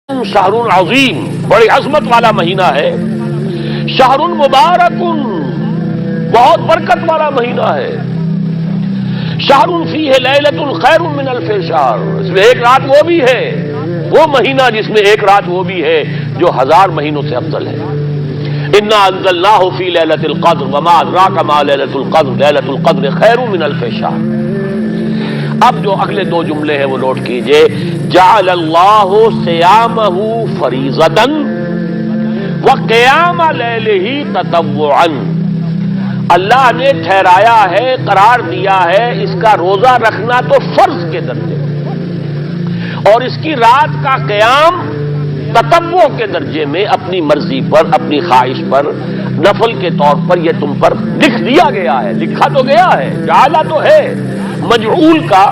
شہر عظیم، بڑی عظمت والا مہینہ ہے. شہر مبارک، بہت برکت والا مہینہ ہے. شہر فیہ لیلۃ خیر من الف شہر، اس میں ایک رات وہ بھی ہے، وہ مہینہ جس میں ایک رات وہ بھی ہے جو 1000 مہینوں سے افضل ہے. انا انزلناہ فی لیلۃ القدر وما ادراک ما لیلۃ القدر لیلۃ القدر خیر من الف شہر. اب جو اگلے دو جملے ہیں وہ نوٹ کیجئے. جعل اللہ صیامہ فریضۃ وقیام لیلہ تطوعا، اللہ نے ٹھہرایا ہے، قرار دیا ہے اس کا روزہ رکھنا تو فرض کے درجے میں، اور اس کی رات کا قیام تطوع کے درجے میں، اپنی مرضی پر، اپنی خواہش پر، نفل کے طور پر یہ تم پر لکھ دیا گیا ہے. لکھا تو گیا ہے، جعلہ تو ہے. مجعول کا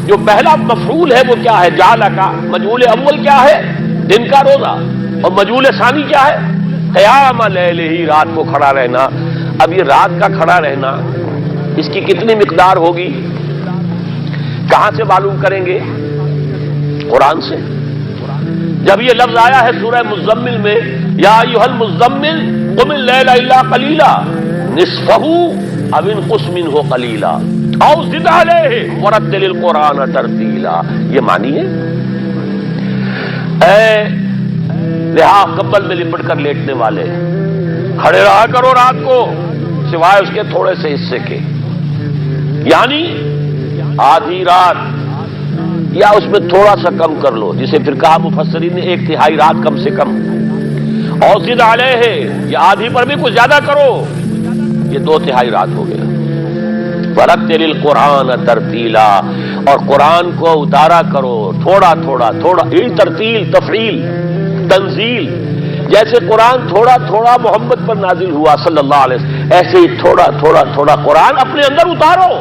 جو پہلا مفعول ہے وہ کیا ہے؟ جعلہ کا. مجعول اول کیا ہے؟ دن کا روزہ. اور مجعول ثانی کیا ہے؟ قیام لیلہ، رات کو کھڑا رہنا. اب یہ رات کا کھڑا رہنا اس کی کتنی مقدار ہوگی؟ کہاں سے معلوم کریں گے؟ قرآن سے. جب یہ لفظ آیا ہے سورہ مزمل میں، یا ایھا المزمل قم اللیل الا قلیلا نصفہ او انقص منہ قلیلا او زد علیہ ورتل القرآن ترتیلا، یہ معنی ہے اے لحاظ کمبل میں لپٹ کر لیٹنے والے، کھڑے رہا کرو رات کو سوائے اس کے تھوڑے سے حصے کے، یعنی آدھی رات یا اس میں تھوڑا سا کم کر لو، جسے پھر کہا مفسرین نے 1/3 رات کم سے کم. اور زد علیہ، یا آدھی پر بھی کچھ زیادہ کرو، یہ 2/3 رات ہو گیا. ورتل القرآن ترتیلا، اور قرآن کو اتارا کرو تھوڑا تھوڑا تھوڑا. یہ ترتیل، تفعیل، تنزیل. جیسے قرآن تھوڑا تھوڑا محمد پر نازل ہوا صلی اللہ علیہ وسلم، ایسے ہی تھوڑا تھوڑا تھوڑا قرآن اپنے اندر اتارو.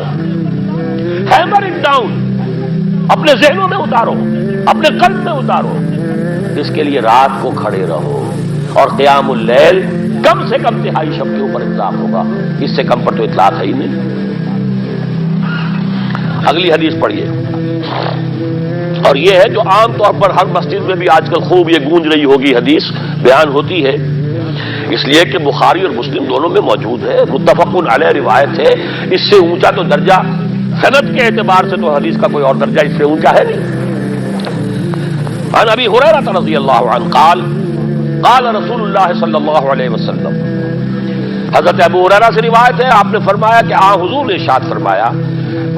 ہیمر اٹ ڈاؤن، اپنے ذہنوں میں اتارو، اپنے قلب میں اتارو. اس کے لیے رات کو کھڑے رہو. اور قیام اللیل کم سے کم 1/3 شب کے اوپر اطلاق ہوگا، اس سے کم پر تو اطلاق ہے ہی نہیں. اگلی حدیث پڑھیے. اور یہ ہے جو عام طور پر ہر مسجد میں بھی آج کل خوب یہ گونج رہی ہوگی، حدیث بیان ہوتی ہے، اس لیے کہ بخاری اور مسلم دونوں میں موجود ہے، متفق علیہ روایت ہے. اس سے اونچا تو درجہ سند کے اعتبار سے تو حدیث کا کوئی اور درجہ اس سے اونچا ہے نہیں. عن ابی ہریرہ رضی اللہ عنہ قال قال رسول اللہ صلی اللہ علیہ وسلم، حضرت ابو ہریرہ سے روایت ہے، آپ نے فرمایا کہ حضور نے ارشاد فرمایا،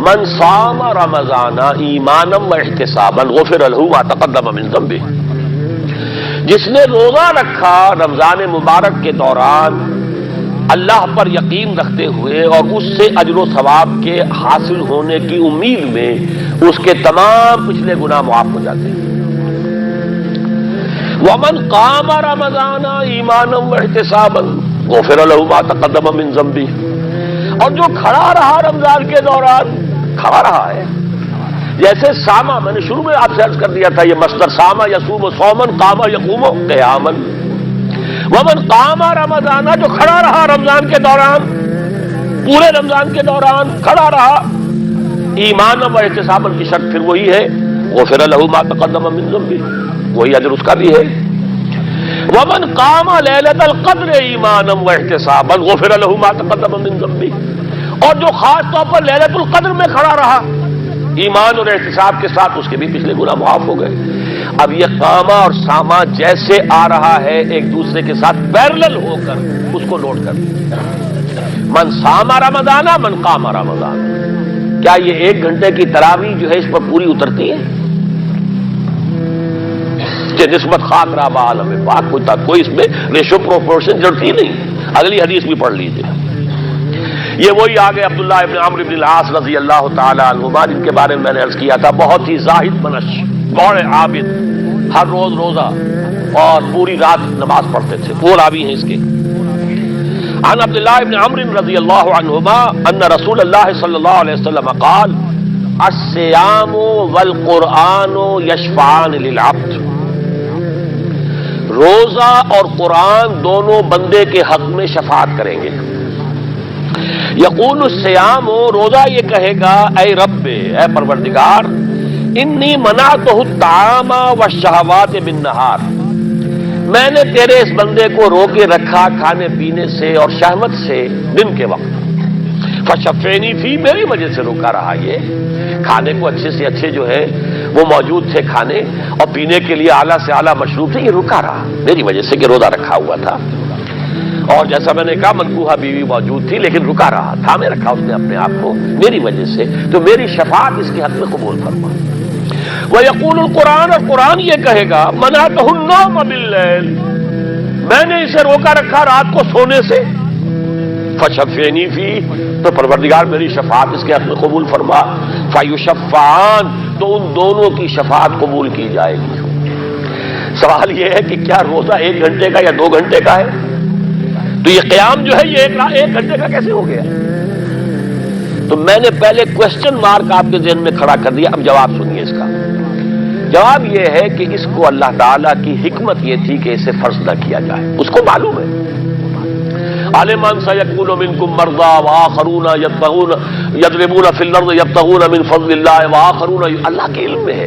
من صام رمضان ایمانا و احتسابا غفر له ما تقدم من ذنبه، جس نے روزہ رکھا رمضان مبارک کے دوران اللہ پر یقین رکھتے ہوئے اور اس سے اجر و ثواب کے حاصل ہونے کی امید میں، اس کے تمام پچھلے گناہ معاف ہو جاتے ہیں. ومن قام رمضان ایمانا واحتسابا غفر له ما تقدم من ذنبه، اور جو کھڑا رہا رمضان کے دوران، کھڑا رہا ہے جیسے ساما، میں نے شروع میں آپ سے عرض کر دیا تھا، یہ مصدر ساما یصوم صوما قام یقوم قیاما. ومن قام رمضان، جو کھڑا رہا رمضان کے دوران، پورے رمضان کے دوران کھڑا رہا، ایمان و احتسابا کی شرط پھر وہی ہے، غفر له ما تقدم من ذنبه، وہی اجر اس کا بھی ہے. ومن قام لیلۃ القدر ایمانا واحتسابا غفر له ما تقدم من ذنبه، اور جو خاص طور پر لیلۃ القدر میں کھڑا رہا ایمان اور احتساب کے ساتھ، اس کے بھی پچھلے گناہ معاف ہو گئے. اب یہ قامہ اور ساما جیسے آ رہا ہے ایک دوسرے کے ساتھ پیرلل ہو کر، اس کو نوٹ کر. من صام رمضان من قام رمضان، کیا یہ 1 گھنٹے کی تراویح جو ہے اس پر پوری اترتی ہے؟ کہ نسبت خاک رابع عالم پاک کوئی اس میں ریشو پروپورشن جڑتی نہیں. اگلی حدیث بھی پڑھ لیجیے. یہ وہی آگے عبداللہ ابن عمرو بن العاص رضی اللہ تعالی عنہما، جن کے بارے میں میں نے عرض کیا تھا، بہت ہی زاہد منش، بڑے عابد، ہر روز روزہ اور پوری رات نماز پڑھتے تھے، وہ راوی ہیں اس کے. عن عبداللہ ابن عمرو رضی اللہ عنہما ان رسول اللہ صلی اللہ علیہ وسلم قال الصیام والقرآن یشفعان للعبد، روزہ اور قرآن دونوں بندے کے حق میں شفاعت کریں گے. یقول الصیام، روزہ یہ کہے گا، اے رب، اے پروردگار، انی منعتہ الطعام والشہوات بالنہار، میں نے تیرے اس بندے کو روکے رکھا کھانے پینے سے اور شہوت سے دن کے وقت، فشفینی فی، میری وجہ سے روکا رہا، یہ کھانے کو اچھے سے اچھے جو ہے وہ موجود تھے کھانے، اور پینے کے لیے اعلیٰ سے اعلیٰ مشروب تھے، یہ رکا رہا میری وجہ سے کہ روزہ رکھا ہوا تھا، اور جیسا میں نے کہا منکوحہ بیوی موجود تھی لیکن رکا رہا، تھامے رکھا اس نے اپنے آپ کو میری وجہ سے، تو میری شفاعت اس کے حق میں قبول فرما۔ وَيَقُولُ الْقُرْآنُ، اور قرآن یہ کہے گا مَنَعْتُهُ النَّوْمَ بِاللَّيْلِ، میں نے اسے روکا رکھا رات کو سونے سے، فشفینی فی، تو پروردگار میری شفاعت اس کے حق میں قبول فرما، فیشفعان، تو ان دونوں کی شفاعت قبول کی جائے گی۔ سوال یہ ہے کہ کیا روزہ 1 گھنٹے کا یا 2 گھنٹے کا ہے؟ تو یہ قیام جو ہے یہ 1 گھنٹے کا کیسے ہو گیا؟ تو میں نے پہلے کوشچن مارک آپ کے ذہن میں کھڑا کر دیا، اب جواب سنیے اس کا۔ جواب یہ ہے کہ اس کو اللہ تعالیٰ کی حکمت یہ تھی کہ اسے فرض نہ کیا جائے، اس کو معلوم ہے، عالمان سیکون منکم مرضی وآخرون یضربون فی الارض یبتغون من فضل اللہ وآخرون، اللہ کے علم میں ہے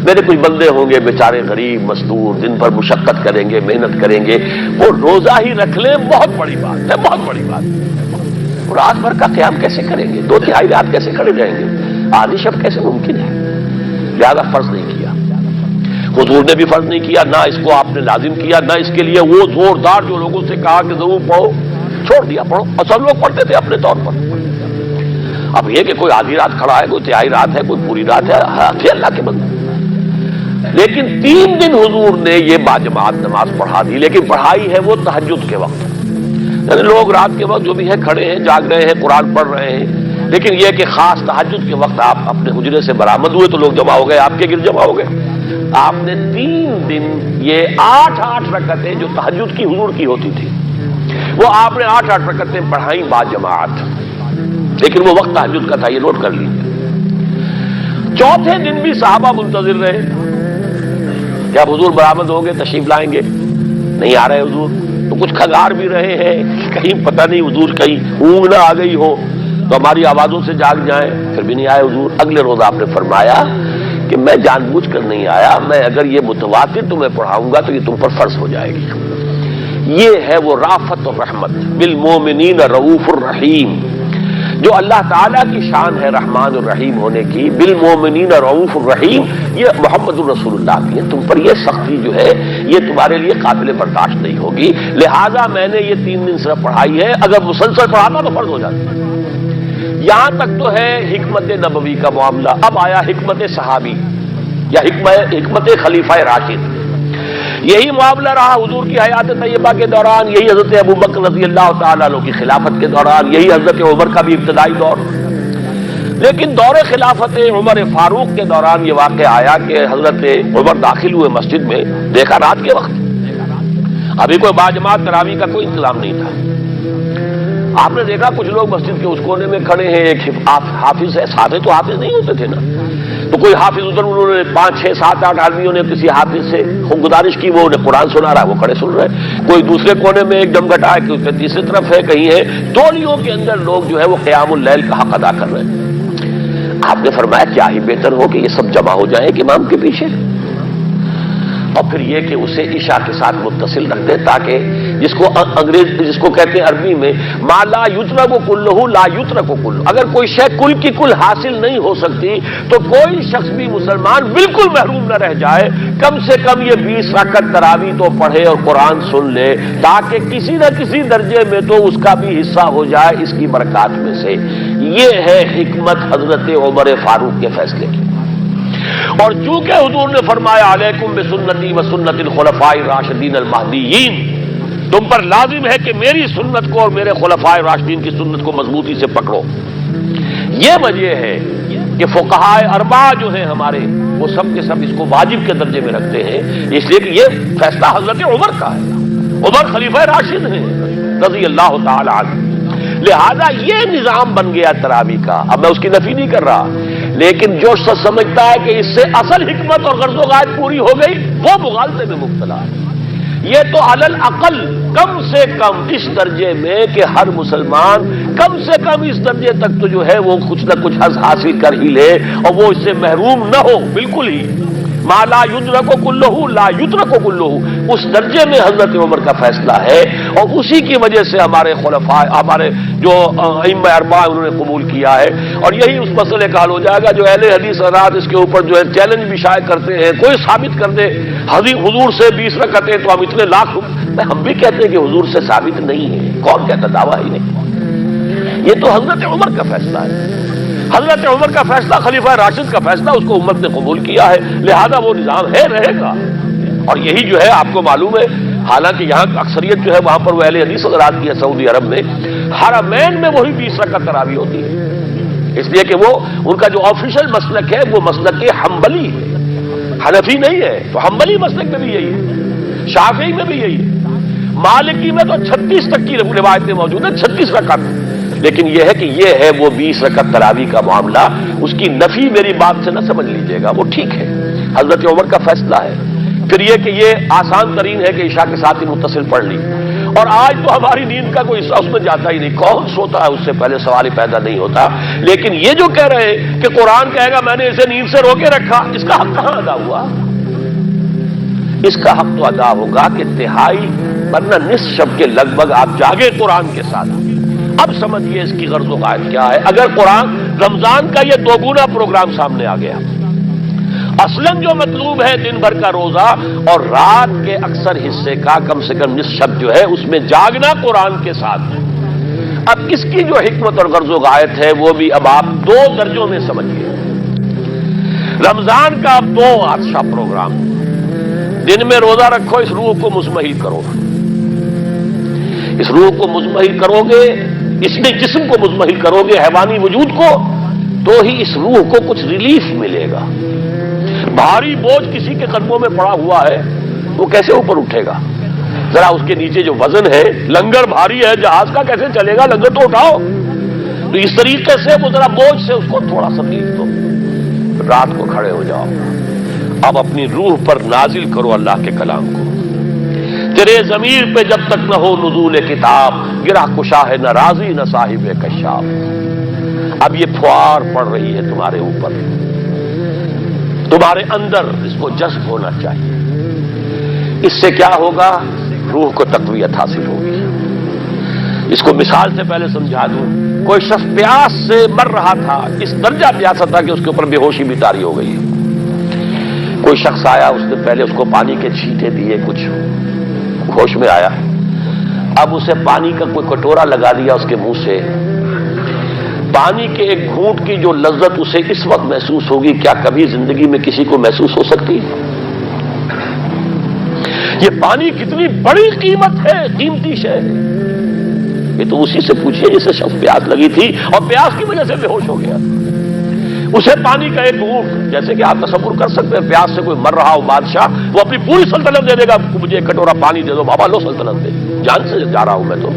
میرے کچھ بندے ہوں گے بیچارے غریب مزدور، دن بھر مشقت کریں گے، محنت کریں گے، وہ روزہ ہی رکھ لیں، بہت بڑی بات ہے، بہت بڑی بات ہے۔ رات بھر کا قیام کیسے کریں گے؟ 2/3 رات کیسے کھڑے رہیں گے؟ آدھی شب کیسے ممکن ہے؟ لہذا فرض نہیں کیا، حضور نے بھی فرض نہیں کیا، نہ اس کو آپ نے لازم کیا، نہ اس کے لیے وہ زوردار جو لوگوں سے کہا کہ ضرور پڑھو، چھوڑ دیا پڑھو، اور سب لوگ پڑھتے تھے اپنے طور پر۔ اب یہ کہ کوئی آدھی رات کھڑا ہے، کوئی 1/3 رات ہے، کوئی پوری رات ہے، اللہ کے بندے۔ لیکن 3 دن حضور نے یہ باجماعت نماز پڑھا دی، لیکن پڑھائی ہے وہ تہجد کے وقت، یعنی لوگ رات کے وقت جو بھی ہے کھڑے ہیں، جاگ رہے ہیں، قرآن پڑھ رہے ہیں، لیکن یہ کہ خاص تہجد کے وقت آپ اپنے حجرے سے برآمد ہوئے تو لوگ جمع ہو گئے، آپ کے گرد جمع ہو گئے۔ آپ نے 3 دن یہ 8 رکعتیں جو تہجد کی حضور کی ہوتی تھی، وہ آپ نے 8 رکعتیں پڑھائیں باجماعت، لیکن وہ وقت تہجد کا تھا، یہ نوٹ کر لیجیے۔ 4تھے دن بھی صحابہ منتظر رہے کہ اب حضور برآمد ہوں گے، تشریف لائیں گے، نہیں آ رہے حضور، تو کچھ کھنگار بھی رہے ہیں، کہیں پتہ نہیں حضور کہیں اونگ نہ آ گئی ہو تو ہماری آوازوں سے جاگ جائیں، پھر بھی نہیں آئے حضور۔ اگلے روز آپ نے فرمایا کہ میں جان بوجھ کر نہیں آیا، میں اگر یہ متواتر تمہیں پڑھاؤں گا تو یہ تم پر فرض ہو جائے گی۔ یہ ہے وہ رافت اور رحمت، بالمومنین رؤوف الرحیم، جو اللہ تعالیٰ کی شان ہے رحمان الرحیم ہونے کی، بالمومنین رؤوف الرحیم، یہ محمد الرسول اللہ کی ہے، تم پر یہ سختی جو ہے یہ تمہارے لیے قابل برداشت نہیں ہوگی، لہذا میں نے یہ 3 دن صرف پڑھائی ہے، اگر مسلسل پڑھاتا تو فرض ہو جاتا۔ یہاں تک تو ہے حکمت نبوی کا معاملہ، اب آیا حکمت صحابی یا حکمت خلیفہ راشد۔ یہی معاملہ رہا حضور کی حیات طیبہ کے دوران، یہی حضرت ابوبکر رضی اللہ تعالیٰ عنہ کی خلافت کے دوران، یہی حضرت عمر کا بھی ابتدائی دور، لیکن دور خلافت عمر فاروق کے دوران یہ واقعہ آیا کہ حضرت عمر داخل ہوئے مسجد میں، دیکھا رات کے وقت، ابھی کوئی باجماعت تراویح کا کوئی انتظام نہیں تھا، آپ نے دیکھا کچھ لوگ مسجد کے اس کونے میں کھڑے ہیں، ایک حافظ ہے، ساتھے تو حافظ نہیں ہوتے تھے نا، تو کوئی حافظ ادھر، انہوں نے 5 6 7 8 آدمیوں نے کسی حافظ سے گزارش کی، وہ انہیں قرآن سنا رہا ہے، وہ کھڑے سن رہے ہیں، کوئی دوسرے کونے میں ایک دم گٹا ہے کہ اس کے تیسری طرف ہے، کہیں ہے، تولیوں کے اندر لوگ جو ہے وہ قیام اللیل کا حق ادا کر رہے ہیں۔ آپ نے فرمایا کیا ہی بہتر ہو کہ یہ سب جمع ہو جائیں کہ امام کے پیچھے، اور پھر یہ کہ اسے عشاء کے ساتھ متصل رکھ دیں، تاکہ جس کو کہتے ہیں عربی میں ما لا یترک کلہ لا یترک کلہ، اگر کوئی شے کل کی کل حاصل نہیں ہو سکتی تو کوئی شخص بھی مسلمان بالکل محروم نہ رہ جائے، کم سے کم یہ 20 رکعت تراویح تو پڑھے اور قرآن سن لے، تاکہ کسی نہ کسی درجے میں تو اس کا بھی حصہ ہو جائے اس کی برکات میں سے۔ یہ ہے حکمت حضرت عمر فاروق کے فیصلے کی۔ اور چونکہ حضور نے فرمایا علیکم بسنتی و سنت الخلفاء الراشدین المہدیین، تم پر لازم ہے کہ میری سنت کو اور میرے خلفاء راشدین کی سنت کو مضبوطی سے پکڑو، یہ وجہ ہے کہ فقہاء اربعہ جو ہیں ہمارے، وہ سب کے سب اس کو واجب کے درجے میں رکھتے ہیں، اس لیے کہ یہ فیصلہ حضرت عمر کا ہے، عمر خلیفہ راشد ہیں رضی اللہ تعالی عنہ، لہذا یہ نظام بن گیا تراویح کا۔ اب میں اس کی نفی نہیں کر رہا، لیکن جو سمجھتا ہے کہ اس سے اصل حکمت اور غرض و غایت پوری ہو گئی، وہ مغالطے میں مبتلا ہے۔ یہ تو علل اقل کم سے کم اس درجے میں کہ ہر مسلمان کم سے کم اس درجے تک تو جو ہے وہ کچھ نہ کچھ حظ حاصل کر ہی لے اور وہ اس سے محروم نہ ہو بالکل ہی. ما لا یدرک کلہ لا یترک کلہ، اس درجے میں حضرت عمر کا فیصلہ ہے اور اسی کی وجہ سے ہمارے خلفاء، ہمارے جو ائمہ اربعہ انہوں نے قبول کیا ہے. اور یہی اس مسئلے کا حل ہو جائے گا. جو اہل حدیث حضرات اس کے اوپر جو ہے چیلنج بھی شائع کرتے ہیں، کوئی ثابت کر دے حضور سے 20 رکعتیں تو ہم اتنے لاکھ ہم بھی کہتے ہیں کہ حضور سے ثابت نہیں ہے. کون کہتا؟ دعویٰ ہی نہیں. یہ تو حضرت عمر کا فیصلہ ہے. حضرت عمر کا فیصلہ، خلیفہ راشد کا فیصلہ، اس کو امت نے قبول کیا ہے، لہذا وہ نظام ہے، رہے گا. اور یہی جو ہے آپ کو معلوم ہے، حالانکہ یہاں اکثریت جو ہے وہاں پر وہ اہل حدیث حضرات کی ہے سعودی عرب میں، حرمین میں وہی 20 رکعت تراویح ہوتی ہے. اس لیے کہ وہ ان کا جو آفیشیل مسلک ہے وہ مسلک حنبلی ہے، حنفی نہیں ہے. تو حنبلی مسلک میں بھی یہی ہے، شافعی میں بھی یہی ہے، مالکی میں تو 36 تک کی روایتیں موجود ہیں، 36 رکعت. لیکن یہ ہے کہ یہ ہے وہ 20 رکعت تراویح کا معاملہ، اس کی نفی میری بات سے نہ سمجھ لیجیے گا، وہ ٹھیک ہے، حضرت عمر کا فیصلہ ہے. پھر یہ کہ یہ آسان ترین ہے کہ عشاء کے ساتھ ہی متصل پڑھ لی. اور آج تو ہماری نیند کا کوئی حصہ اس میں جاتا ہی نہیں، کون سوتا ہے اس سے پہلے سوال ہی پیدا نہیں ہوتا. لیکن یہ جو کہہ رہے کہ قرآن کہے گا میں نے اسے نیند سے روکے رکھا، اس کا حق کہاں ادا ہوا؟ اس کا حق تو ادا ہوگا کہ تہائی ورنہ نصف شب کے لگ بھگ آپ جاگے قرآن کے ساتھ. اب سمجھیے اس کی غرض و غایت کیا ہے. اگر قرآن رمضان کا یہ دوگنا پروگرام سامنے آ گیا، اصلاً جو مطلوب ہے دن بھر کا روزہ اور رات کے اکثر حصے کا کم سے کم نصف شب جو ہے اس میں جاگنا قرآن کے ساتھ. اب اس کی جو حکمت اور غرض و غایت ہے وہ بھی اب آپ 2 درجوں میں سمجھیے. رمضان کا اب 2 عرصہ پروگرام، دن میں روزہ رکھو، اس روح کو مزمحل کرو. اس روح کو مزمحل کرو گے، اس میں جسم کو مزمحل کرو گے، حیوانی وجود کو، تو ہی اس روح کو کچھ ریلیف ملے گا. بھاری بوجھ کسی کے قدموں میں پڑا ہوا ہے، وہ کیسے اوپر اٹھے گا؟ ذرا اس کے نیچے جو وزن ہے، لنگر بھاری ہے جہاز کا، کیسے چلے گا؟ لنگر تو اٹھاؤ. تو اس طریقے سے وہ ذرا بوجھ سے اس کو تھوڑا سا ریلیف دو. رات کو کھڑے ہو جاؤ، اب اپنی روح پر نازل کرو اللہ کے کلام کو. تیرے ضمیر پہ جب تک نہ ہو نزول کتاب، گرہ کشا ہے نہ راضی نہ صاحب کشاف. اب یہ پھوار پڑ رہی ہے تمہارے اوپر، تمہارے اندر اس کو جذب ہونا چاہیے. اس سے کیا ہوگا؟ روح کو تقویت حاصل ہوگی. اس کو مثال سے پہلے سمجھا دوں. کوئی شخص پیاس سے مر رہا تھا، اس درجہ پیاسا تھا کہ اس کے اوپر بے ہوشی بھی طاری ہو گئی. کوئی شخص آیا، اس نے پہلے اس کو پانی کے چھینٹے دیے، کچھ ہوش میں آیا. اب اسے پانی کا کوئی کٹورا لگا دیا اس کے منہ سے. پانی کے ایک گھونٹ کی جو لذت اسے اس وقت محسوس ہوگی، کیا کبھی زندگی میں کسی کو محسوس ہو سکتی؟ یہ پانی کتنی بڑی قیمت ہے، قیمتی شے ہے. یہ تو اسی سے پوچھئے جسے شخص پیاس لگی تھی اور پیاس کی وجہ سے بے ہوش ہو گیا. اسے پانی کا ایک گھونٹ، جیسے کہ آپ تصور کر سکتے ہیں پیاس سے کوئی مر رہا ہو بادشاہ، وہ اپنی پوری سلطنت دے دے گا، مجھے ایک کٹورا پانی دے دو، بابا لو سلطنت دے، جان سے جا رہا ہوں میں. تو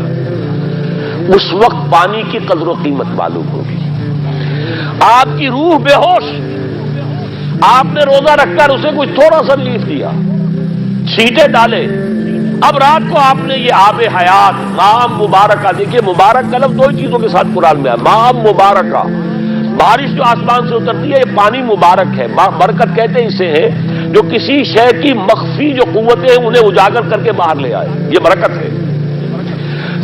اس وقت پانی کی قدر و قیمت معلوم ہوگی. آپ کی روح بے ہوش، آپ نے روزہ رکھ کر اسے کوئی تھوڑا سا ریلیف دیا، چھینٹے ڈالے. اب رات کو آپ نے یہ آب حیات، ماء مبارکہ، دیکھیے مبارک کا لفظ 2 چیزوں کے ساتھ قرآن میں ہے. ماء مبارکہ، بارش جو آسمان سے اترتی ہے، یہ پانی مبارک ہے. برکت کہتے ہیں اسے ہے جو کسی شے کی مخفی جو قوتیں ہیں انہیں اجاگر کر کے باہر لے آئے، یہ برکت ہے.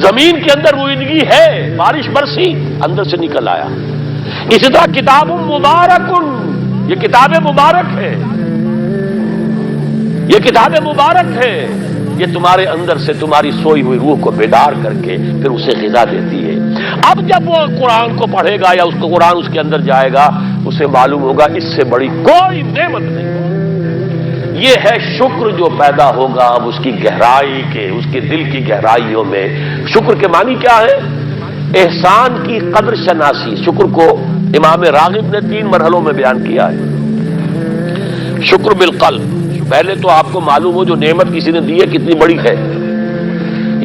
زمین کے اندر روئیدگی ہے، بارش برسی، اندر سے نکل آیا. اسی طرح کتاب مبارک، یہ کتاب مبارک ہے، یہ کتاب مبارک ہے. یہ تمہارے اندر سے تمہاری سوئی ہوئی روح کو بیدار کر کے پھر اسے غذا دیتی ہے. اب جب وہ قرآن کو پڑھے گا یا اس کو قرآن اس کے اندر جائے گا، اسے معلوم ہوگا اس سے بڑی کوئی نعمت نہیں. یہ ہے شکر جو پیدا ہوگا اب اس کی گہرائی کے، اس کے دل کی گہرائیوں میں. شکر کے معنی کیا ہے؟ احسان کی قدر شناسی. شکر کو امام راغب نے 3 مرحلوں میں بیان کیا ہے. شکر بالقلب، پہلے تو آپ کو معلوم ہو جو نعمت کسی نے دی ہے کتنی بڑی ہے.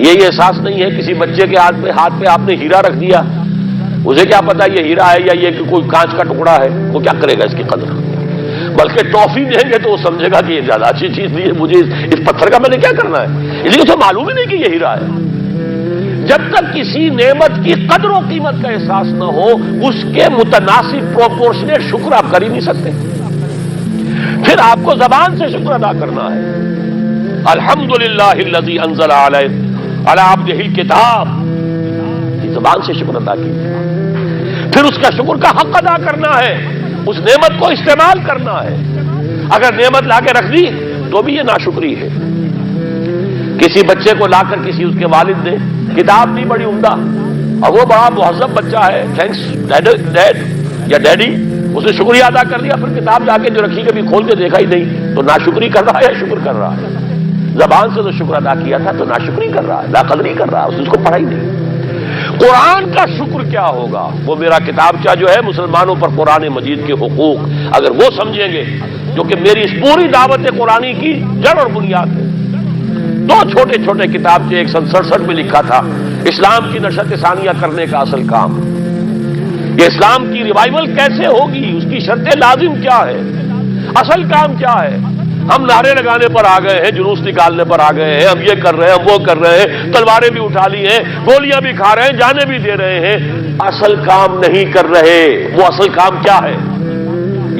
یہ احساس نہیں ہے کسی بچے کے ہاتھ پہ آپ نے ہیرا رکھ دیا، اسے کیا پتا یہ ہیرا ہے یا یہ کوئی کانچ کا ٹکڑا ہے، وہ کیا کرے گا اس کی قدر. بلکہ ٹافی دیں گے تو وہ سمجھے گا کہ یہ زیادہ اچھی چیز دی ہے مجھے، اس پتھر کا میں نے کیا کرنا ہے، اس لیے اسے معلوم ہی نہیں کہ یہ ہیرا ہے۔ جب تک کسی نعمت کی قدر و قیمت کا احساس نہ ہو اس کے متناسب پروپورشنیٹ شکر آپ کر ہی نہیں سکتے۔ پھر آپ کو زبان سے شکر ادا کرنا ہے، الحمدللہ الذی انزل علی عبدہ الکتاب، زبان سے شکر ادا کیجیے۔ پھر اس کا شکر کا حق ادا کرنا ہے، اس نعمت کو استعمال کرنا ہے۔ اگر نعمت لا کے رکھ دی تو بھی یہ ناشکری ہے۔ کسی بچے کو لا کر کسی اس کے والد نے کتاب نہیں بڑی عمدہ اور وہ بڑا مہذب بچہ ہے، تھینکس ڈیڈ یا ڈیڈی، اسے شکریہ ادا کر دیا، پھر کتاب جا کے جو رکھی کبھی کھول کے دیکھا ہی نہیں، تو ناشکری کر رہا ہے یا شکر کر رہا ہے؟ زبان سے تو شکر ادا کیا تھا تو ناشکری کر رہا ہے، لاقدری کر رہا ہے، اس کو پڑھا ہی نہیں۔ قرآن کا شکر کیا ہوگا؟ وہ میرا کتابچہ جو ہے مسلمانوں پر قرآن مجید کے حقوق اگر وہ سمجھیں گے، جو کہ میری اس پوری دعوت قرآنی کی جڑ اور بنیاد ہے۔ دو چھوٹے چھوٹے کتابچے، ایک سن 67 میں لکھا تھا اسلام کی نشت ثانیہ کرنے کا اصل کام، یہ اسلام کی ریوائول کیسے ہوگی، اس کی شرط لازم کیا ہے، اصل کام کیا ہے۔ ہم نعرے لگانے پر آ گئے ہیں، جلوس نکالنے پر آ گئے ہیں، ہم یہ کر رہے ہیں، ہم وہ کر رہے ہیں، تلواریں بھی اٹھا لی ہیں، گولیاں بھی کھا رہے ہیں، جانے بھی دے رہے ہیں، اصل کام نہیں کر رہے۔ وہ اصل کام کیا ہے؟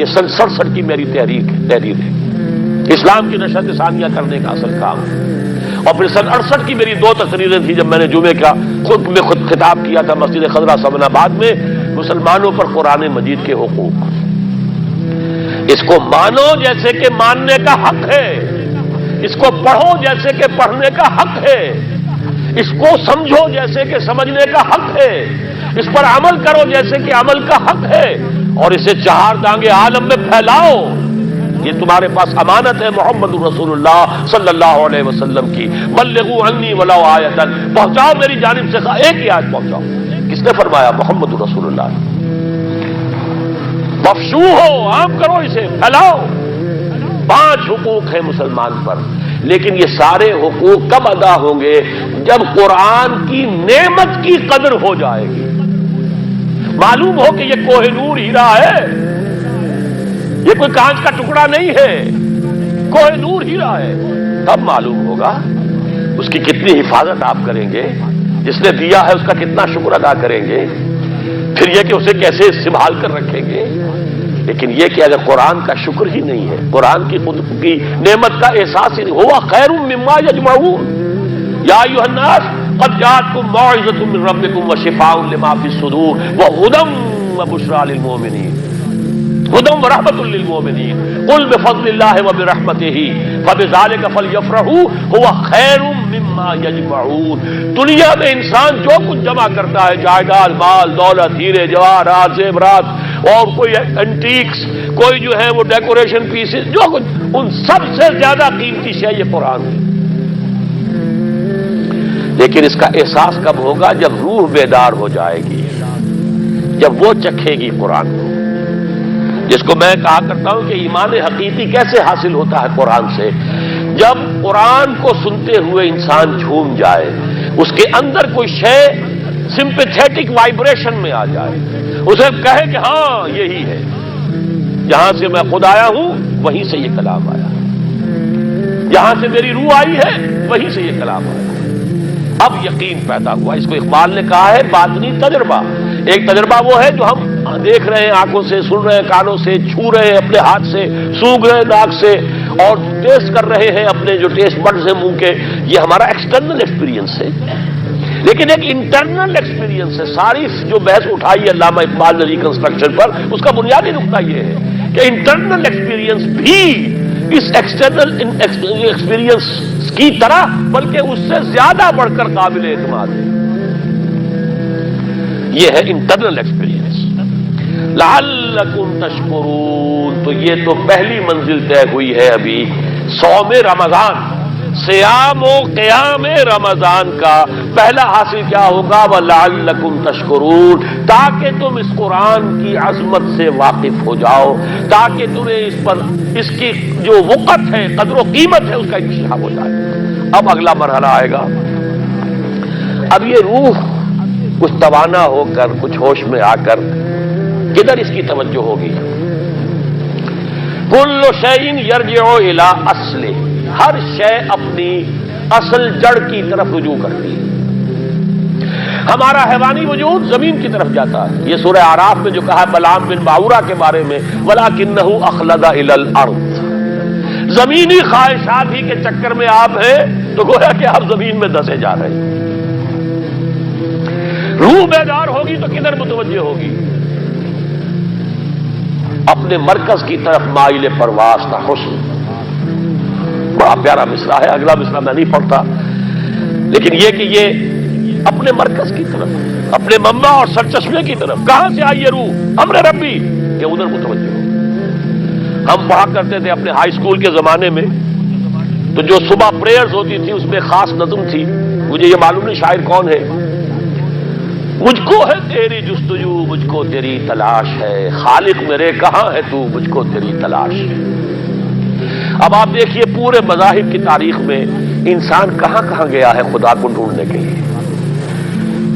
یہ سن 67 کی میری تحریر ہے، اسلام کی نشت ثانیہ کرنے کا اصل کام۔ اور پھر سن 68 کی میری 2 تقریریں تھیں جب میں نے جمعے کا خود خطاب کیا تھا مسجد خضرہ سمن آباد میں، مسلمانوں پر قرآن مجید کے حقوق۔ اس کو مانو جیسے کہ ماننے کا حق ہے، اس کو پڑھو جیسے کہ پڑھنے کا حق ہے، اس کو سمجھو جیسے کہ سمجھنے کا حق ہے، اس پر عمل کرو جیسے کہ عمل کا حق ہے، اور اسے 4 دانگے عالم میں پھیلاؤ۔ یہ تمہارے پاس امانت ہے محمد رسول اللہ صلی اللہ علیہ وسلم کی، بلغوا عنی ولو آیۃ، پہنچاؤ میری جانب سے ایک ہی آیت پہنچاؤ۔ کس نے فرمایا؟ محمد رسول اللہ۔ مفشو ہو، عام کرو، اسے پھیلاؤ۔ 5 حقوق ہیں مسلمان پر، لیکن یہ سارے حقوق کب ادا ہوں گے؟ جب قرآن کی نعمت کی قدر ہو جائے گی، معلوم ہو کہ یہ کوہ نور ہیرا ہے، یہ کوئی کانچ کا ٹکڑا نہیں ہے، کوہ نور ہیرا ہے، تب معلوم ہوگا اس کی کتنی حفاظت آپ کریں گے، جس نے دیا ہے اس کا کتنا شکر ادا کریں گے، پھر یہ کہ اسے کیسے سنبھال کر رکھیں گے۔ لیکن یہ کہ اگر قرآن کا شکر ہی نہیں ہے، قرآن کی خود کی نعمت کا احساس ہی نہیں، ہوا خیر مما یجمعون، یا ایھا الناس قد جاءتکم موعظۃ من ربکم وشفاء لما فی الصدور وہدی وبشریٰ للمؤمنین، ہدی ورحمۃ للمؤمنین، قل بفضل اللہ وبرحمتہ فبذلک فلیفرحوا ھو خیر مما یجمعون۔ دنیا میں انسان جو کچھ جمع کرتا ہے، جائیداد، مال، دولت، ہیرے جواہرات، زیورات اور کوئی اینٹیکس، کوئی جو ہے وہ ڈیکوریشن پیسز، جو کچھ، ان سب سے زیادہ قیمتی شے یہ قرآن ہے۔ لیکن اس کا احساس کب ہوگا؟ جب روح بیدار ہو جائے گی، جب وہ چکھے گی قرآن کو، جس کو میں کہا کرتا ہوں کہ ایمان حقیقی کیسے حاصل ہوتا ہے قرآن سے؟ جب قرآن کو سنتے ہوئے انسان جھوم جائے، اس کے اندر کوئی شے سمپیتھیٹک وائبریشن میں آ جائے، اسے کہے کہ ہاں یہی ہے، جہاں سے میں خود آیا ہوں وہیں سے یہ کلام آیا، جہاں سے میری روح آئی ہے وہیں سے یہ کلام آیا۔ اب یقین پیدا ہوا، اس کو اقبال نے کہا ہے باطنی تجربہ۔ ایک تجربہ وہ ہے جو ہم دیکھ رہے ہیں آنکھوں سے، سن رہے ہیں کانوں سے، چھو رہے ہیں اپنے ہاتھ سے، سونگھ رہے ہیں ناک سے، اور ٹیسٹ کر رہے ہیں اپنے جو ٹیسٹ بڈز ہیں منہ کے، یہ ہمارا ایکسٹرنل ایکسپیرینس ہے۔ لیکن ایک انٹرنل ایکسپیرینس ہے۔ ساری جو بحث اٹھائی ہے علامہ اقبال نے ریکنسٹرکشن پر، اس کا بنیادی نقطہ یہ ہے کہ انٹرنل ایکسپیرینس بھی اس ایکسٹرنل ایکسپیرینس کی طرح بلکہ اس سے زیادہ بڑھ کر قابل اعتماد ہے۔ یہ ہے انٹرنل ایکسپیرینس۔ لعلکم تشکرون، تو یہ تو پہلی منزل طے ہوئی ہے ابھی صوم رمضان، صیام و قیام رمضان کا پہلا حاصل کیا ہوگا؟ وَلَعَلَّكُمْ تَشْكُرُونَ، تاکہ تم اس قرآن کی عظمت سے واقف ہو جاؤ، تاکہ تمہیں اس پر اس کی جو وقت ہے، قدر و قیمت ہے، اس کا انکشاف ہو جائے۔ اب اگلا مرحلہ آئے گا، اب یہ روح کچھ توانا ہو کر، کچھ ہوش میں آ کر کدھر اس کی توجہ ہوگی؟ کل شیء یرجع الی اصلہ، ہر شے اپنی اصل جڑ کی طرف رجوع کرتی ہے۔ ہمارا حیوانی وجود زمین کی طرف جاتا ہے، یہ سورہ اعراف میں جو کہا ہے بلعام بن باورہ کے بارے میں، وَلَكِنَّهُ أَخْلَدَ إِلَى الْأَرْضِ، زمینی خواہشات ہی کے چکر میں آپ ہیں تو گویا کہ آپ زمین میں دسے جا رہے ہیں۔ روح بیدار ہوگی تو کدھر متوجہ ہوگی؟ اپنے مرکز کی طرف مائل پرواز کا حسن، بڑا پیارا مصرع ہے، اگلا مصرع میں نہیں پڑھتا، لیکن یہ کہ یہ اپنے مرکز کی طرف، اپنے منبع اور سرچشمے کی طرف، کہاں سے آئی یہ روح؟ امر ربی، کہ ادھر متوجہ ہو۔ ہم پڑھا کرتے تھے اپنے ہائی اسکول کے زمانے میں، تو جو صبح پریئرز ہوتی تھی اس میں خاص نظم تھی، مجھے یہ معلوم نہیں شاعر کون ہے، مجھ کو ہے تیری جستجو مجھ کو تیری تلاش ہے، خالق میرے کہاں ہے تو مجھ کو تیری تلاش ہے۔ اب آپ دیکھیے پورے مذاہب کی تاریخ میں انسان کہاں کہاں گیا ہے خدا کو ڈھونڈنے کے لیے۔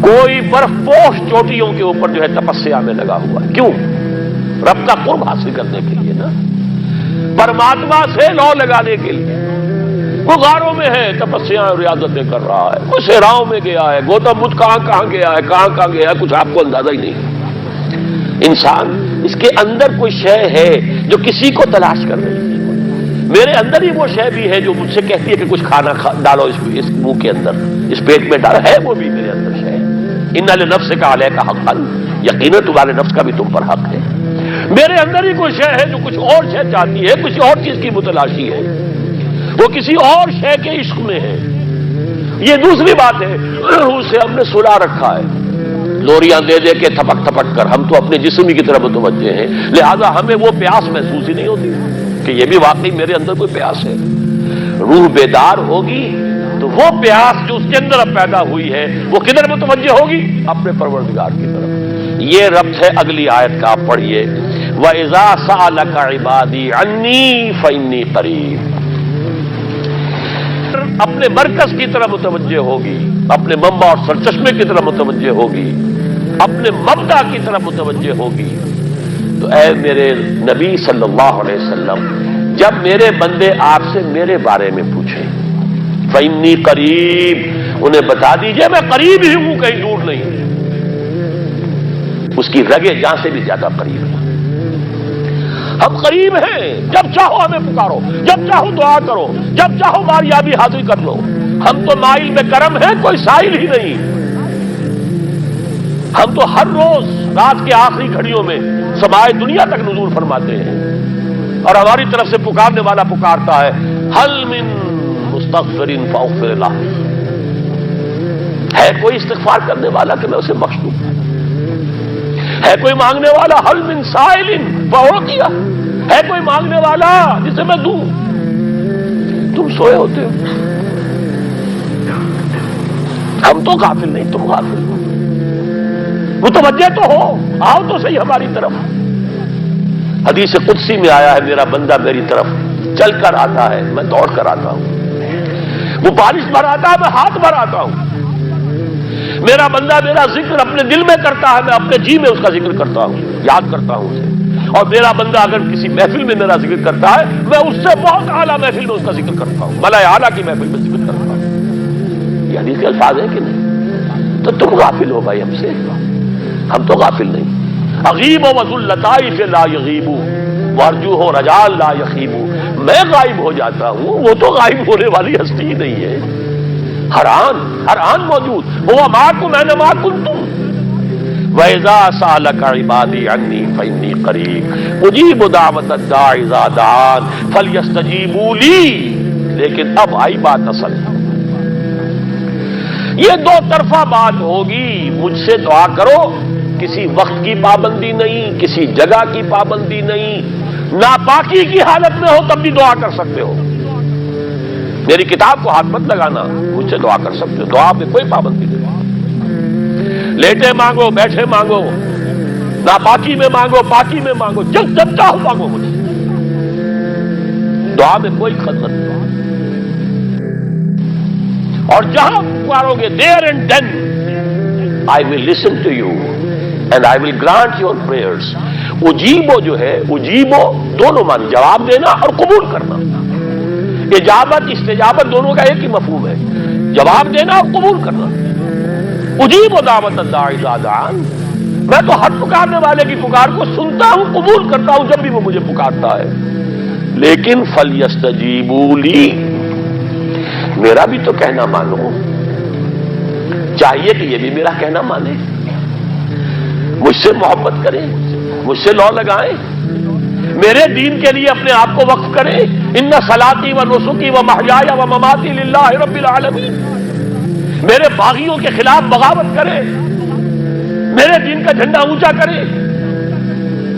کوئی برف پوش چوٹیوں کے اوپر جو ہے تپسیا میں لگا ہوا ہے، کیوں؟ رب کا قرب حاصل کرنے کے لیے نا، پرماتما سے لو لگانے کے لیے۔ وہ غاروں میں ہے تپسیا ریاضتیں کر رہا ہے، کوئی صحراؤں میں گیا ہے، گوتم بدھ کہاں کہاں گیا ہے، کہاں کہاں گیا ہے، کچھ آپ کو اندازہ ہی نہیں۔ انسان اس کے اندر کوئی شے ہے جو کسی کو تلاش کر رہی ہے۔ میرے اندر ہی وہ شے بھی ہے جو مجھ سے کہتی ہے کہ کچھ کھانا ڈالو اس منہ کے اندر، اس پیٹ میں ڈالو، ہے وہ بھی میرے اندر شے۔ ان لنفسک علیک حقا، یقیناً تمہارے نفس کا بھی تم پر حق ہے۔ میرے اندر ہی کوئی شے ہے جو کچھ اور شے چاہتی ہے، کسی اور چیز کی متلاشی ہے، وہ کسی اور شے کے عشق میں ہے۔ یہ دوسری بات ہے، اسے ہم نے سلا رکھا ہے لوریاں دے دے کے تھپک تھپک کر، ہم تو اپنے جسم ہی کی طرف متوجہ ہیں، لہذا ہمیں وہ پیاس محسوس ہی نہیں ہوتی کہ یہ بھی واقعی میرے اندر کوئی پیاس ہے۔ روح بیدار ہوگی تو وہ پیاس جو اس کے اندر اب پیدا ہوئی ہے وہ کدھر متوجہ ہوگی؟ اپنے پروردگار کی طرف۔ یہ ربط ہے اگلی آیت کا، آپ پڑھیے، وَإِذَا سَأَلَكَ عِبَادِي عَنِّي فَإِنِّي قَرِيبٌ۔ اپنے مرکز کی طرف متوجہ ہوگی، اپنے منبع اور سرچشمے کی طرف متوجہ ہوگی، اپنے مبدا کی طرف متوجہ ہوگی، تو اے میرے نبی صلی اللہ علیہ وسلم، جب میرے بندے آپ سے میرے بارے میں پوچھیں، فَإِنِّي قَرِيب، انہیں بتا دیجئے میں قریب ہی ہوں، کہیں دور نہیں، اس کی رگے جاں سے بھی زیادہ قریب ہے۔ ہم قریب ہیں، جب چاہو ہمیں پکارو، جب چاہو دعا کرو، جب چاہو باریابی حاصل کر لو۔ ہم تو مائل میں کرم ہیں، کوئی سائل ہی نہیں۔ ہم تو ہر روز رات کے آخری گھڑیوں میں سمائے دنیا تک نزول فرماتے ہیں، اور ہماری طرف سے پکارنے والا پکارتا ہے، حل من مستغفر فاغفر لہ، ہے کوئی استغفار کرنے والا کہ میں اسے بخش دوں؟ ہے کوئی مانگنے والا، حل من سائل فاعطیہ، ہے کوئی مانگنے والا جسے میں دوں؟ تم سوئے ہوتے ہو، ہم تو غافل نہیں، تم غافل ہو، متوجہ تو ہو، آؤ تو صحیح ہماری طرف۔ حدیث قدسی میں آیا ہے، میرا بندہ میری طرف چل کر آتا ہے، میں دوڑ کر آتا ہوں، وہ بارش بھراتا ہے، میں ہاتھ بھراتا ہوں، میرا بندہ میرا ذکر اپنے دل میں کرتا ہے، میں اپنے جی میں اس کا ذکر کرتا ہوں، یاد کرتا ہوں اسے، اور میرا بندہ اگر کسی محفل میں میرا ذکر کرتا ہے، میں اس سے بہت اعلیٰ محفل میں اس کا ذکر کرتا ہوں، ملائے اعلیٰ کی محفل میں ذکر کرتا ہوں۔ یہ حدیث کے الفاظ ہیں کہ نہیں؟ تو تم غافل ہو بھائی ہم سے، ہم تو غافل نہیں۔ اغیب و وذو اللطائف لا یغیب وارجوہ رجال لا یخیب، میں غائب ہو جاتا ہوں، وہ تو غائب ہونے والی ہستی ہی نہیں ہے، ہر آن موجود، هو معکم اینما کنتم۔ وَإِذَا سَأَلَكَ عِبَادِي عَنِّي فَإِنِّي قَرِيبٌ أُجِيبُ دَعْوَةَ الدَّاعِ إِذَا دَعَانِ فَلْيَسْتَجِيبُوا لِي۔ لیکن اب آئی بات اصل، یہ دو طرفہ بات ہوگی، مجھ سے دعا کرو، کسی وقت کی پابندی نہیں، کسی جگہ کی پابندی نہیں، ناپاکی کی حالت میں ہو تب بھی دعا کر سکتے ہو، میری کتاب کو ہاتھ مت لگانا، مجھ سے دعا کر سکتے ہو، دعا میں کوئی پابندی نہیں، لیٹے مانگو، بیٹھے مانگو، ناپاکی میں مانگو، پاکی میں مانگو، جب چاہو مانگو مجھ سے، دعا میں کوئی خلوت نہیں، اور جہاں پکارو گے there and then I will listen to you, and I will grant your prayers. اجیبو جو ہے, اجیبو دونوں معنی, جواب دینا اور قبول کرنا. اجابت استجابت دونوں کا ایک ہی مفہوم ہے, جواب دینا اور قبول کرنا. اجیبو دعوت الداعی اذا دعان, میں تو ہر پکارنے والے کی پکار کو سنتا ہوں, قبول کرتا ہوں جب بھی وہ مجھے پکارتا ہے. لیکن فلیستجیبوا لی, میرا بھی تو کہنا مانو, چاہیے کہ یہ بھی میرا کہنا مانے, مجھ سے محبت کریں, مجھ سے لو لگائیں, میرے دین کے لیے اپنے آپ کو وقف کریں. ان صلاتی و نسکی و محیای و مماتی للہ رب العالمین, میرے باغیوں کے خلاف بغاوت کریں, میرے دین کا جھنڈا اونچا کریں.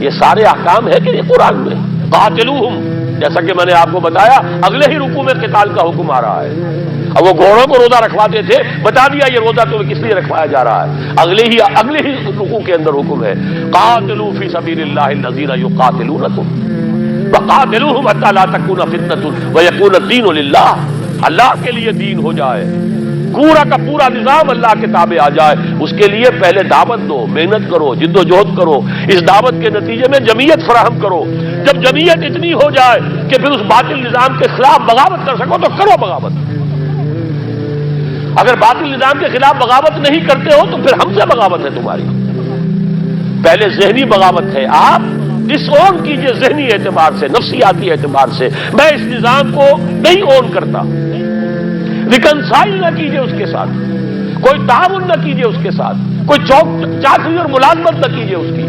یہ سارے احکام ہے کہ یہ قرآن میں. قاتلوہم, جیسا کہ میں نے آپ کو بتایا اگلے ہی رکوع میں قتال کا حکم آ رہا ہے. اب وہ گھوڑوں کو روزہ رکھواتے تھے, بتا دیا یہ روزہ تمہیں کس لیے رکھوایا جا رہا ہے. اگلے ہی رکوع کے اندر حکم ہے, قاتلوا فی سبیل اللہ الذین یقاتلونکم وقاتلوہم حتی لا تکون فتنۃ ویکون الدین للہ, اللہ کے لیے دین ہو جائے, پورا کا پورا نظام اللہ کے تابع آ جائے. اس کے لیے پہلے دعوت دو, محنت کرو, جد و جہد کرو, اس دعوت کے نتیجے میں جمعیت فراہم کرو. جب جمعیت اتنی ہو جائے کہ پھر اس باطل نظام کے خلاف بغاوت کر سکو تو کرو بغاوت. اگر باطل نظام کے خلاف بغاوت نہیں کرتے ہو تو پھر ہم سے بغاوت ہے تمہاری. پہلے ذہنی بغاوت ہے, آپ ڈس اون کیجئے ذہنی اعتبار سے, نفسیاتی اعتبار سے. میں اس نظام کو نہیں اون کرتا, ریکنسائل نہ کیجئے اس کے ساتھ, کوئی تعاون نہ کیجئے اس کے ساتھ, کوئی چاکری اور ملازمت نہ کیجئے اس کی,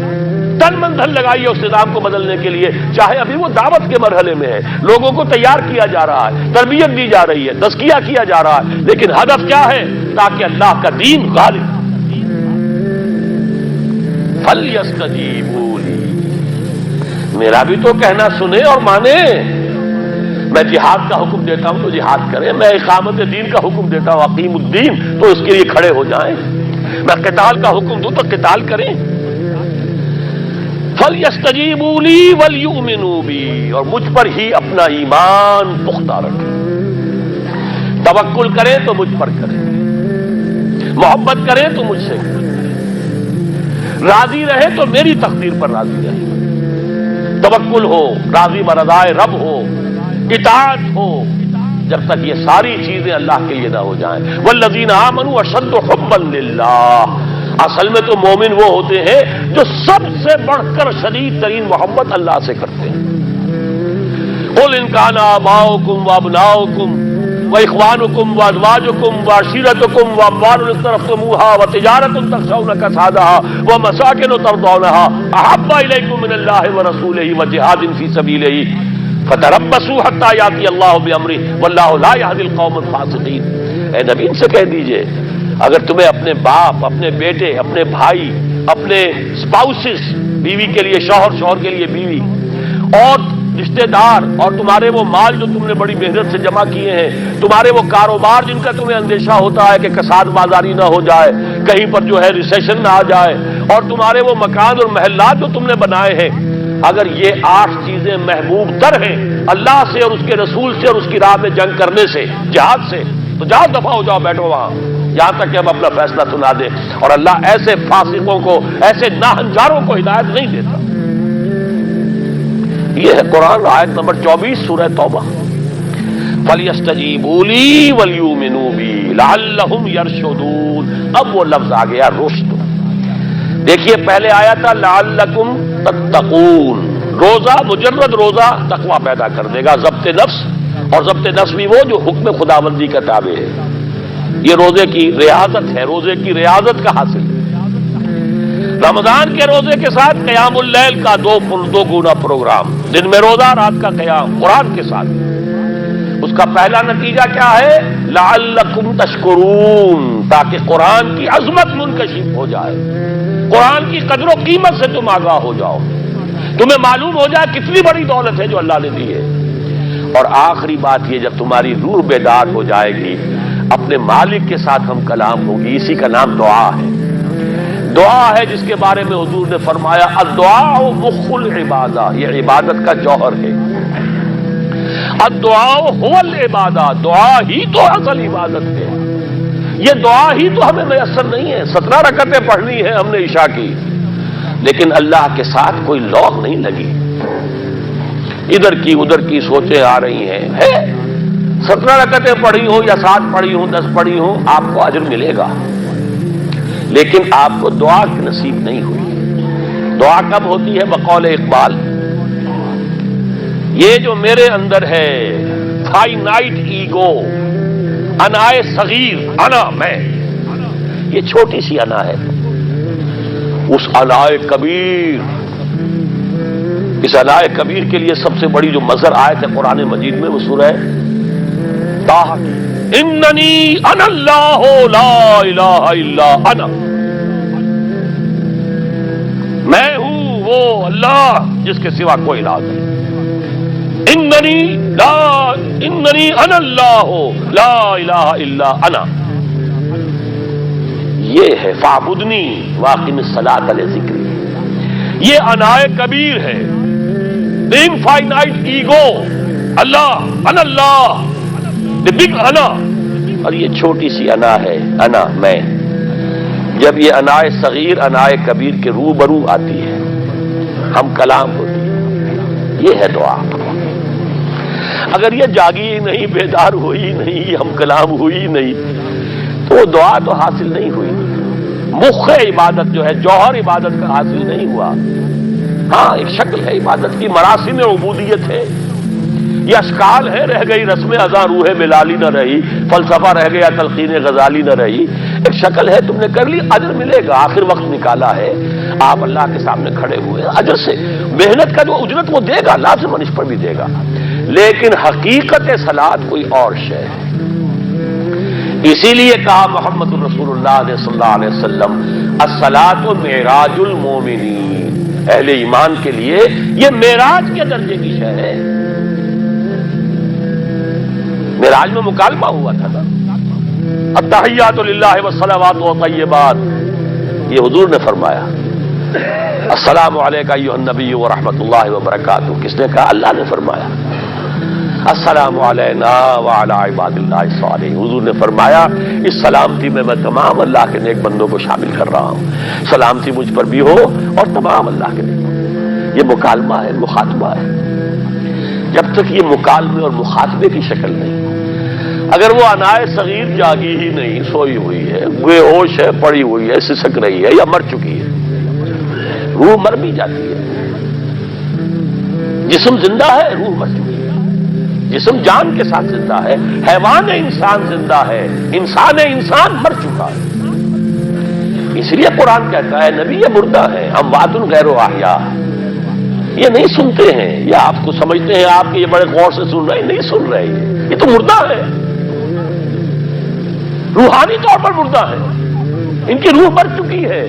تن من دھن لگائیے اس نظام کو بدلنے کے لیے. چاہے ابھی وہ دعوت کے مرحلے میں ہے, لوگوں کو تیار کیا جا رہا ہے, تربیت دی جا رہی ہے, تزکیہ کیا جا رہا ہے, لیکن ہدف کیا ہے؟ تاکہ اللہ کا دین غالب. فَلْيَسْتَجِيبُوا لِي, میرا بھی تو کہنا سنیں اور مانیں. میں جہاد کا حکم دیتا ہوں تو جہاد کریں, میں اقامت دین کا حکم دیتا ہوں اقیم الدین تو اس کے لیے کھڑے ہو جائیں, میں قتال کا حکم دوں تو قتال کریں. فَلْيَسْتَجِيبُوا لِي وَلْيُؤْمِنُوا بِي, اور مجھ پر ہی اپنا ایمان پختہ رکھیں. توکل کریں تو مجھ پر کریں, محبت کریں تو مجھ سے کریں, راضی رہے تو میری تقدیر پر راضی رہے. توکل ہو, راضی برضائے رب ہو, اطاعت ہو, جب تک یہ ساری چیزیں اللہ کے لیے نہ ہو جائیں. والذین آمنوا اشد حبا للہ, اصل میں تو مومن وہ ہوتے ہیں جو سب سے بڑھ کر شدید ترین محبت اللہ سے کرتے ہیں. قل ان کان آباؤکم وابناؤکم واخوانکم وازواجکم وعشیرتکم واموال اقترفتموها وتجارۃ تخشون کسادها ومساکن ترضونها احب الیکم من اللہ ورسولہ وجہاد فی سبیلہ فتربصوا حتی یاتی اللہ بامرہ واللہ لا یہدی القوم الفاسقین. اے نبی ان سے کہہ دیجئے, اگر تمہیں اپنے باپ, اپنے بیٹے, اپنے بھائی, اپنے اسپاؤسز, بیوی کے لیے شوہر, شوہر کے لیے بیوی, اور رشتے دار, اور تمہارے وہ مال جو تم نے بڑی محنت سے جمع کیے ہیں, تمہارے وہ کاروبار جن کا تمہیں اندیشہ ہوتا ہے کہ کساد بازاری نہ ہو جائے, کہیں پر جو ہے ریسیشن نہ آ جائے, اور تمہارے وہ مکان اور محلات جو تم نے بنائے ہیں, اگر یہ 8 چیزیں محبوب تر ہیں اللہ سے اور اس کے رسول سے اور اس کی راہ میں جنگ کرنے سے, جہاد سے, تو جاؤ دفع ہو جاؤ, بیٹھو وہاں, یہاں تک کہ ہم اپنا فیصلہ سنا دیں. اور اللہ ایسے فاسقوں کو, ایسے ناہنجاروں کو ہدایت نہیں دیتا. یہ ہے قرآن, آیت نمبر 24 سورہ توبہ. فَلْيَسْتَجِيبُوا لِي وَلْيُؤْمِنُوا بِي لَعَلَّهُمْ يَرْشُدُونَ. اب وہ لفظ آ گیا رشد. دیکھیے پہلے آیا تھا لعلکم تتقون, روزہ, مجرد روزہ تقوی پیدا کر دے گا, ضبط نفس, اور ضبط نفس بھی وہ جو حکم خداوندی کا تابع ہے. یہ روزے کی ریاضت ہے, روزے کی ریاضت کا حاصل. رمضان کے روزے کے ساتھ قیام اللیل کا دو گنا پروگرام, دن میں روزہ, رات کا قیام قرآن کے ساتھ. اس کا پہلا نتیجہ کیا ہے؟ لعلکم تشکرون, تاکہ قرآن کی عظمت منکشف ہو جائے, قرآن کی قدر و قیمت سے تم آگاہ ہو جاؤ, تمہیں معلوم ہو جائے کتنی بڑی دولت ہے جو اللہ نے دی ہے. اور آخری بات یہ, جب تمہاری روح بیدار ہو جائے گی, اپنے مالک کے ساتھ ہم کلام ہوگی. اسی کا نام دعا ہے. دعا ہے جس کے بارے میں حضور نے فرمایا الدعاء مخ العبادہ, یہ عبادت کا جوہر ہے. الدعاء هو العبادہ, دعا ہی تو اصل عبادت ہے. یہ دعا ہی تو ہمیں میسر نہیں ہے. 17 رکعتیں پڑھنی ہے ہم نے عشاء کی, لیکن اللہ کے ساتھ کوئی لوگ نہیں لگی، ادھر کی سوچیں آ رہی ہیں 17 رکعتیں پڑھی ہوں یا 7 پڑھی ہوں 10 پڑھی ہوں آپ کو اجر ملے گا، لیکن آپ کو دعا نصیب نہیں ہوئی۔ دعا کب ہوتی ہے؟ بقول اقبال، یہ جو میرے اندر ہے فائنائٹ ایگو، انائے صغیر، انا میں، یہ چھوٹی سی انا ہے، اس انائے کبیر، اس انائے کبیر کے لیے سب سے بڑی جو مظہر آیت ہے قرآن مجید میں وہ سورہ طٰہٰ، اننی انا اللہ لا الہ الا انا، میں ہوں وہ اللہ جس کے سوا کوئی الہ نہیں، اننی انا اللہ لا الہ الا انا، یہ ہے فاعبدنی واقم الصلاۃ لذکری، یہ انائے کبیر ہے، انفائنائٹ ایگو، اللہ انا اللہ، the big انا، اور یہ چھوٹی سی انا ہے، انا میں۔ جب یہ انائے صغیر انائے کبیر کے روبرو آتی ہے، ہم کلام ہوتی ہے، یہ ہے دعا۔ اگر یہ جاگی ہی نہیں، بیدار ہوئی نہیں، ہم کلام ہوئی نہیں، تو وہ دعا تو حاصل نہیں ہوئی، مخ عبادت جو ہے، جوہر عبادت کا حاصل نہیں ہوا۔ ہاں ایک شکل ہے عبادت کی، مراسم عبودیت ہے، یہ اشکال ہے، رہ گئی رسم ادا روح بلالی نہ رہی، فلسفہ رہ گیا تلقین غزالی نہ رہی، ایک شکل ہے، تم نے کر لی، اجر ملے گا، آخر وقت نکالا ہے، آپ اللہ کے سامنے کھڑے ہوئے، اجر سے محنت کا جو اجرت وہ دے گا، لازم اس پر بھی دے گا، لیکن حقیقت صلاۃ کوئی اور شے ہے۔ اسی لیے کہا محمد رسول اللہ صلی اللہ علیہ وسلم، الصلاۃ معراج المومنین، اہل ایمان کے لیے یہ معراج کے درجے کی شے ہے۔ معراج میں مکالمہ ہوا تھا نا، التحیات للہ والصلوات والطیبات، یہ حضور نے فرمایا، السلام علیک ایھا النبی ورحمۃ اللہ وبرکاتہ، کس نے کہا؟ اللہ نے فرمایا، السلام علینا وعلی عباد اللہ الصالحین، حضور نے فرمایا اس سلامتی میں میں تمام اللہ کے نیک بندوں کو شامل کر رہا ہوں، سلامتی مجھ پر بھی ہو اور تمام اللہ کے نیک۔ یہ مکالمہ ہے، مخاطبہ ہے، جب تک یہ مکالمے اور مخاطبے کی شکل نہیں، اگر وہ انائے صغیر جاگی ہی نہیں، سوئی ہوئی ہے، بے ہوش ہے، پڑی ہوئی ہے، سسک رہی ہے یا مر چکی ہے، روح مر بھی جاتی ہے، جسم زندہ ہے، روح مر چکی ہے، جسم جان کے ساتھ زندہ ہے، حیوان انسان زندہ ہے، انسان مر چکا ہے۔ اس لیے قرآن کہتا ہے نبی یہ مردہ ہے، اموات غیر احیاء، یہ نہیں سنتے ہیں، یا آپ کو سمجھتے ہیں آپ کہ یہ بڑے غور سے سن رہے ہیں، نہیں سن رہے ہیں، یہ تو مردہ ہے، روحانی طور پر مردہ ہے، ان کی روح مر چکی ہے،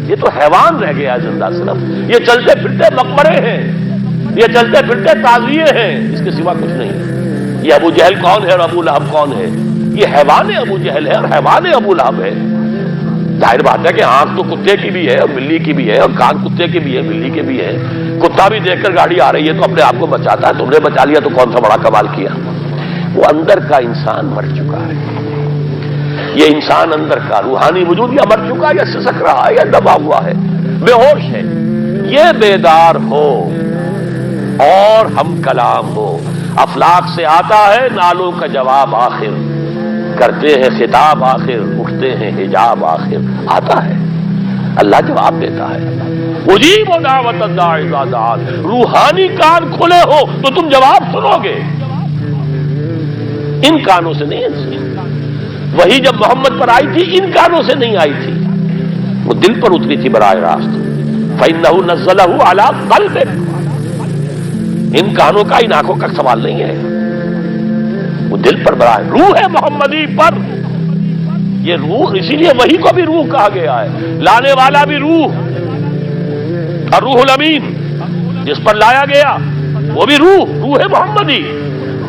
یہ تو حیوان رہ گیا زندہ، صرف یہ چلتے پھرتے مقبرے ہیں، یہ چلتے پھرتے تعزیے ہیں، اس کے سوا کچھ نہیں۔ یہ ابو جہل کون ہے اور ابو لہب کون ہے؟ یہ حیوان ابو جہل ہے اور حیوان ابو لہب ہے۔ ظاہر بات ہے کہ آنکھ تو کتے کی بھی ہے اور بلی کی بھی ہے، اور کان کتے کے بھی ہے، بلی کے بھی ہے، کتا بھی دیکھ کر گاڑی آ رہی ہے تو اپنے آپ کو بچاتا ہے، تم نے بچا لیا تو کون سا بڑا کمال کیا۔ وہ اندر کا انسان مر چکا ہے، یہ انسان اندر کا روحانی وجود یا مر چکا یا سسک رہا ہے یا دبا ہوا ہے، بے ہوش ہے، یہ بیدار ہو اور ہم کلام ہو۔ افلاک سے آتا ہے نالوں کا جواب آخر، کرتے ہیں خطاب آخر، اٹھتے ہیں حجاب آخر، آتا ہے اللہ جواب دیتا ہے۔ اجیب دعوت الداعی اذا دعان، روحانی کان کھلے ہو تو تم جواب سنو گے، ان کانوں سے نہیں۔ وہی جب محمد پر آئی تھی ان کانوں سے نہیں آئی تھی، وہ دل پر اتری تھی براہ راست، فإنہ نزلہ علی قلبک، ان کانوں کا ان آنکھوں کا سوال نہیں ہے، وہ دل پر براہ روح محمدی پر، یہ روح، اسی لیے وہی کو بھی روح کہا گیا ہے، لانے والا بھی روح، اور روح الامین جس پر لایا گیا وہ بھی روح محمدی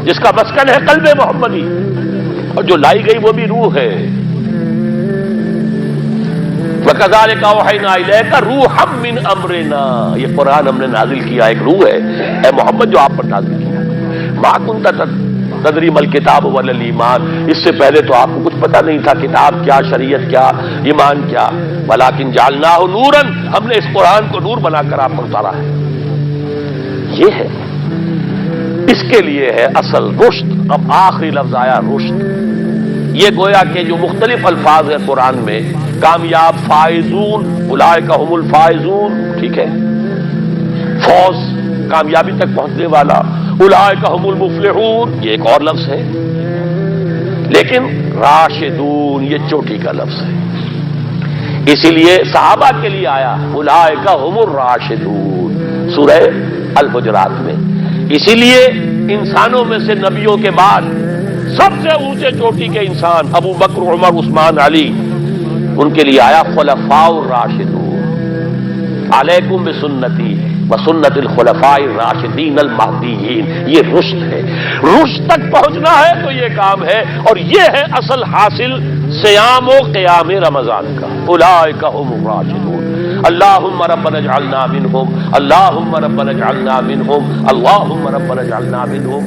جس کا مسکن ہے قلب محمدی، اور جو لائی گئی وہ بھی روح ہے۔ وَكَذَلِكَ أَوْحَيْنَا إِلَيْكَ رُوحًا مِّنْ أَمْرِنَا، یہ قرآن ہم نے نازل کیا، ایک روح ہے اے محمد جو آپ پر نازل کیا۔ مَا كُنتَ تدری مل کتاب ول ایمان، اس سے پہلے تو آپ کو کچھ پتہ نہیں تھا کتاب کیا، شریعت کیا، ایمان کیا، ولیکن جعلناہ نورا، ہم نے اس قرآن کو نور بنا کر آپ پر اتارا ہے. یہ ہے، اس کے لیے ہے اصل رشد. اب آخری لفظ آیا رشد. یہ گویا کہ جو مختلف الفاظ ہیں قرآن میں، کامیاب، فائزون، اولئک هم الفائزون، ٹھیک ہے، فوز، کامیابی تک پہنچنے والا، اولئک هم المفلحون، یہ ایک اور لفظ ہے. لیکن راشدون یہ چوٹی کا لفظ ہے، اسی لیے صحابہ کے لیے آیا اولئک هم الراشدون سورہ الحجرات میں. اسی لیے انسانوں میں سے نبیوں کے بعد سب سے اونچے چوٹی کے انسان ابو بکر، عمر، عثمان، علی، ان کے لیے آیا خلفاء الراشدون، علیکم بسنتی وسنت الخلفاء الراشدین المہدیین. یہ رشد ہے، رشد تک پہنچنا ہے تو یہ کام ہے، اور یہ ہے اصل حاصل صیام و قیام رمضان کا. اولئک هم الراشدون. اللہم ربنا اجعلنا منہم، اللہم ربنا اجعلنا منہم، اللہم ربنا اجعلنا منہم.